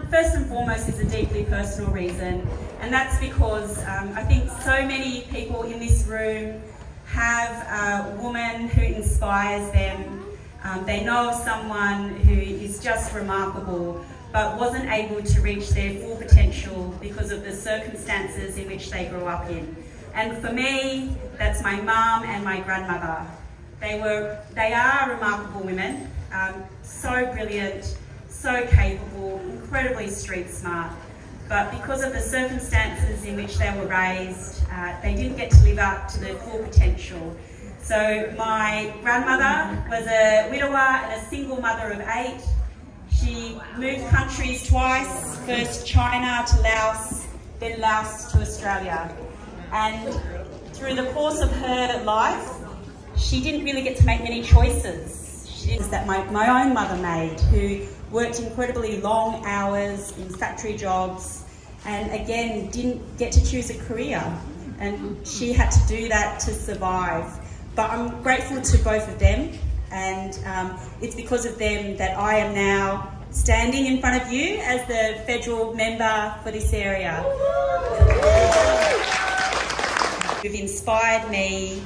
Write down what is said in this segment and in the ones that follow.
first and foremost, is a deeply personal reason, and that's because I think so many people in this room have a woman who inspires them. They know of someone who is just remarkable, but wasn't able to reach their full potential because of the circumstances in which they grew up in. And for me, that's my mum and my grandmother. They are remarkable women, so brilliant, so capable, incredibly street smart. But because of the circumstances in which they were raised, they didn't get to live up to their full potential. So my grandmother was a widower and a single mother of 8. She moved countries twice, first China to Laos, then Laos to Australia. And through the course of her life, she didn't really get to make many choices. That my own mother made, who worked incredibly long hours in factory jobs and again didn't get to choose a career, and she had to do that to survive. But I'm grateful to both of them, and it's because of them that I am now standing in front of you as the federal member for this area. They've inspired me.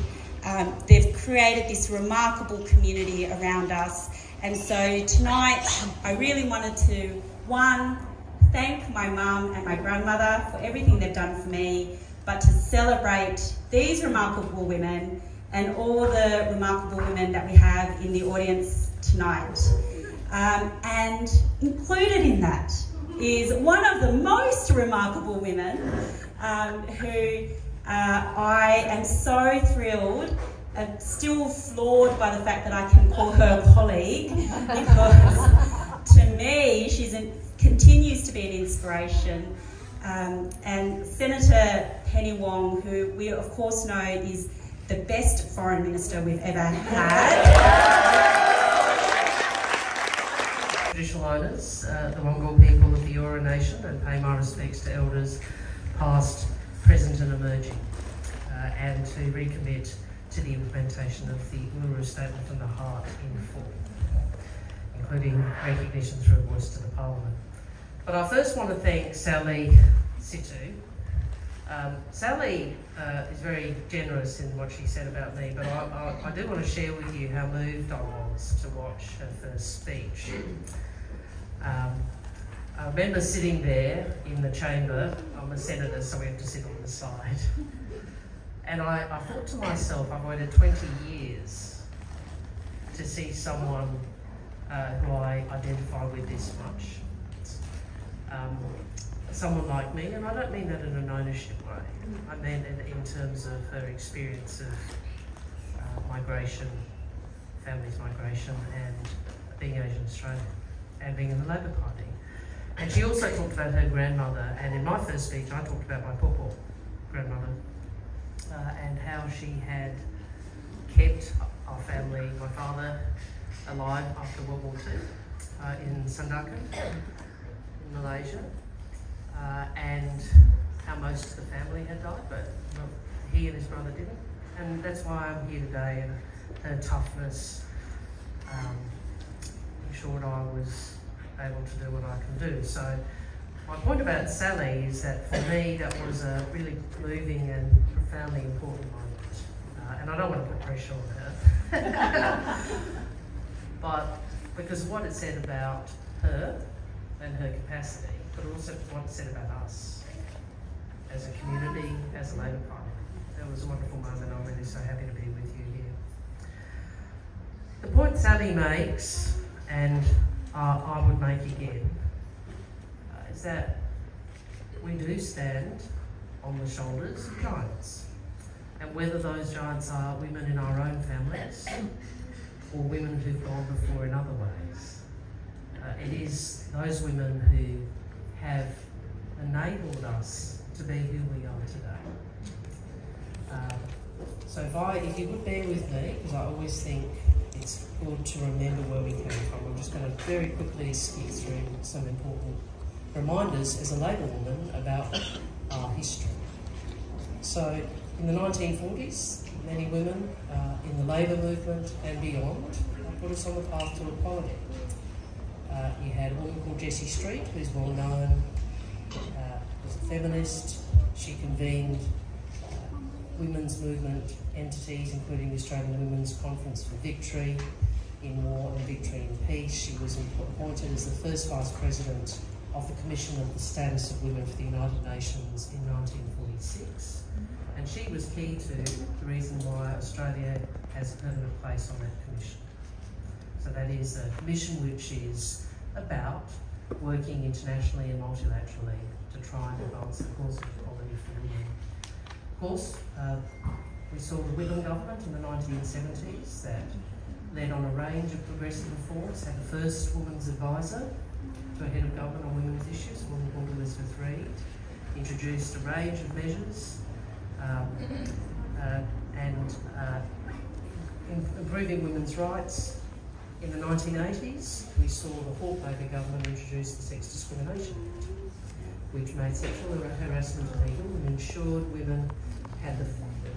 They've created this remarkable community around us, and so tonight I really wanted to, one, thank my mum and my grandmother for everything they've done for me, but to celebrate these remarkable women and all the remarkable women that we have in the audience tonight. And included in that is one of the most remarkable women who I am so thrilled, still floored by the fact that I can call her a colleague, because to me she continues to be an inspiration. And Senator Penny Wong, who we of course know is the best foreign minister we've ever had. Traditional owners, the Wongal people of the Eora Nation, and pay my respects to elders past, present and emerging, and to recommit to the implementation of the Uluru Statement from the Heart in full, including recognition through a voice to the Parliament. But I first want to thank Sally SITOU. Sally is very generous in what she said about me, but I do want to share with you how moved I was to watch her first speech. I remember sitting there in the chamber. I'm a senator, so we have to sit on the side. And I thought to myself, I've waited 20 years to see someone who I identify with this much. Someone like me, and I don't mean that in an ownership way. I mean in terms of her experience of migration, family's migration, and being Asian Australian, and being in the Labor Party. And she also talked about her grandmother, and in my first speech I talked about my pawpaw grandmother, and how she had kept our family, my father, alive after World War II in Sandakan, in Malaysia, and how most of the family had died, but he and his brother didn't. And that's why I'm here today, and her toughness ensured I was able to do what I can do. So my point about Sally is that for me that was a really moving and profoundly important moment. And I don't want to put pressure on her, but because of what it said about her and her capacity, but also what it said about us as a community, as a Labor Party. It was a wonderful moment. I'm really so happy to be with you here. The point Sally makes, and I would make again, is that we do stand on the shoulders of giants. And whether those giants are women in our own families or women who've gone before in other ways, it is those women who have enabled us to be who we are today. So if you would bear with me, because I always think it's good to remember where we came from. I'm just going to very quickly skip through some important reminders as a Labor woman about our history. So in the 1940s, many women in the Labor movement and beyond put us on the path to equality. You had a woman called Jessie Street, who's well known, was a feminist. She convened women's movement entities, including the Australian Women's Conference for Victory in War and Victory in Peace. She was appointed as the first Vice President of the Commission of the Status of Women for the United Nations in 1946. And she was key to the reason why Australia has a permanent place on that commission. So that is a commission which is about working internationally and multilaterally to try and advance the cause of equality for women. Of course, we saw the Whitlam government in the 1970s that led on a range of progressive reforms, had the first women's advisor to a head of government on women's issues, a woman called Elizabeth Reed, introduced a range of measures improving women's rights. In the 1980s, we saw the Hawke Labor government introduce the Sex Discrimination Act, which made sexual harassment illegal and ensured women had the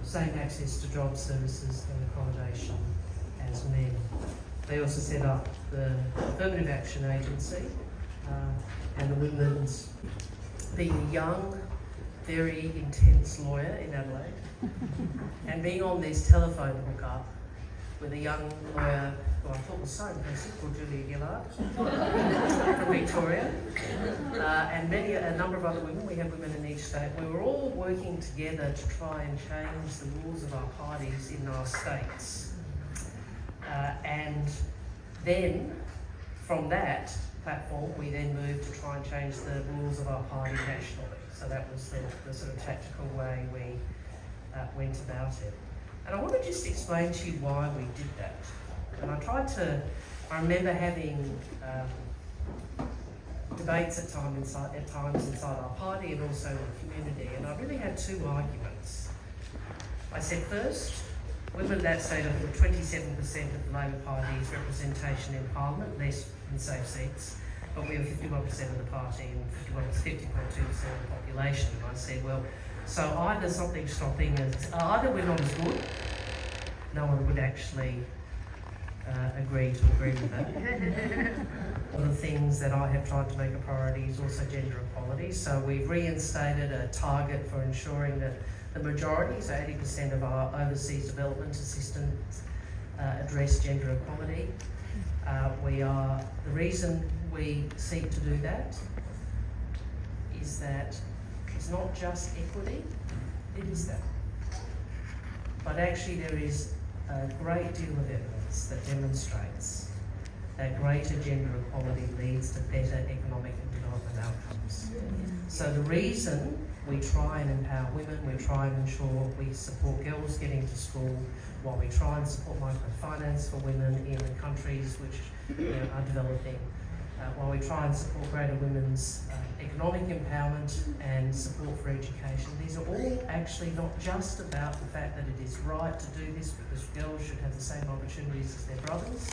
same access to job services and accommodation as men. They also set up the Affirmative Action Agency and the Women's, being a young, very intense lawyer in Adelaide, and being on this telephone hookup with a young lawyer who I thought was so impressive, called Julia Gillard from Victoria, and a number of other women. We have women in each state. We were all working together to try and change the rules of our parties in our states. And then, from that platform, we then moved to try and change the rules of our party nationally. So that was the sort of tactical way we went about it. And I want to just explain to you why we did that. And I remember having debates at times inside our party and also in the community, and I really had two arguments. I said, first, women at that stage have 27% of the Labor Party's representation in Parliament, less in safe seats, but we have 51% of the party and 50.2% of the population. And I said, well, so either something's stopping us, either we're not as good, no one would actually agree with that. One of the things that I have tried to make a priority is also gender equality. So we've reinstated a target for ensuring that the majority, so 80% of our overseas development assistance address gender equality. The reason we seek to do that is that it's not just equity, it is that. But actually there is a great deal of evidence that demonstrates that greater gender equality leads to better economic and development outcomes. So the reason we try and empower women, we try and ensure we support girls getting to school, while we try and support microfinance for women in the countries which are developing, while we try and support greater women's economic empowerment and support for education. These are all actually not just about the fact that it is right to do this because girls should have the same opportunities as their brothers.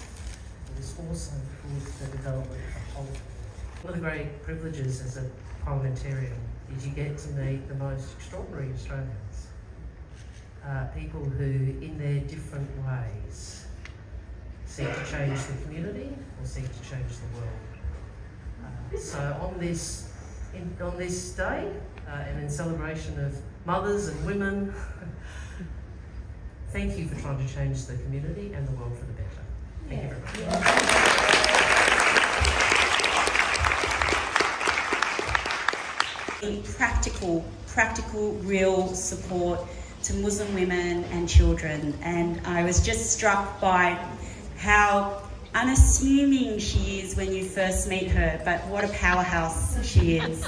It is also for the development of the whole. One of the great privileges as a parliamentarian is you get to meet the most extraordinary Australians. People who, in their different ways, seek to change the community or seek to change the world. So on this day, and in celebration of mothers and women, thank you for trying to change the community and the world for the better. Thank you very much. Practical, real support to Muslim women and children, and I was just struck by how unassuming she is when you first meet her, but what a powerhouse she is.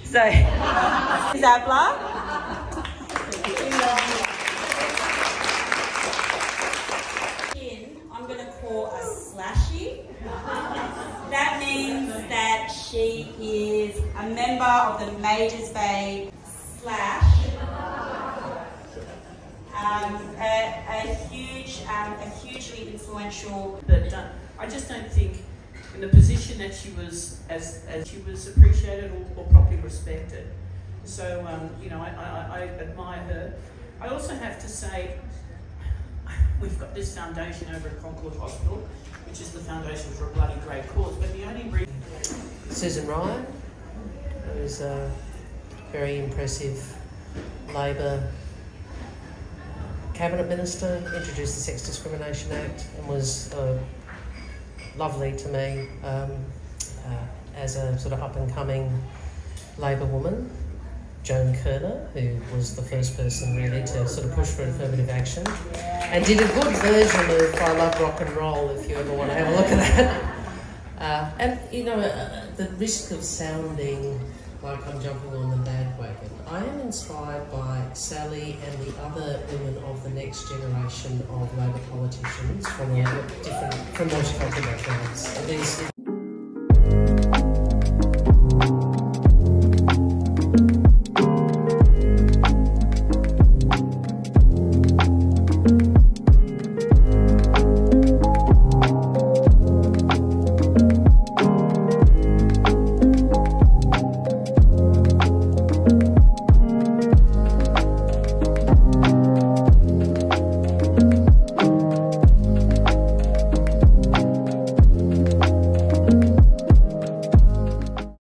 So, Zabla. I'm going to call a slashy. That means that she is a member of the Majors Bay Slash. A hugely influential. But I just don't think, in the position that she was, as she was appreciated or properly respected. So I admire her. I also have to say, we've got this foundation over at Concord Hospital, which is the foundation for a bloody great cause. But the only reason Susan Ryan, who's a very impressive Labor Cabinet Minister, introduced the Sex Discrimination Act and was lovely to me as a sort of up-and-coming Labor woman. Joan Kerner, who was the first person really to sort of push for affirmative action, and did a good version of I Love Rock and Roll, if you ever want to have a look at that. And, you know, the risk of sounding like I'm jumping on the bandwagon, I am inspired by Sally and the other women of the next generation of Labor politicians from different, from multicultural backgrounds.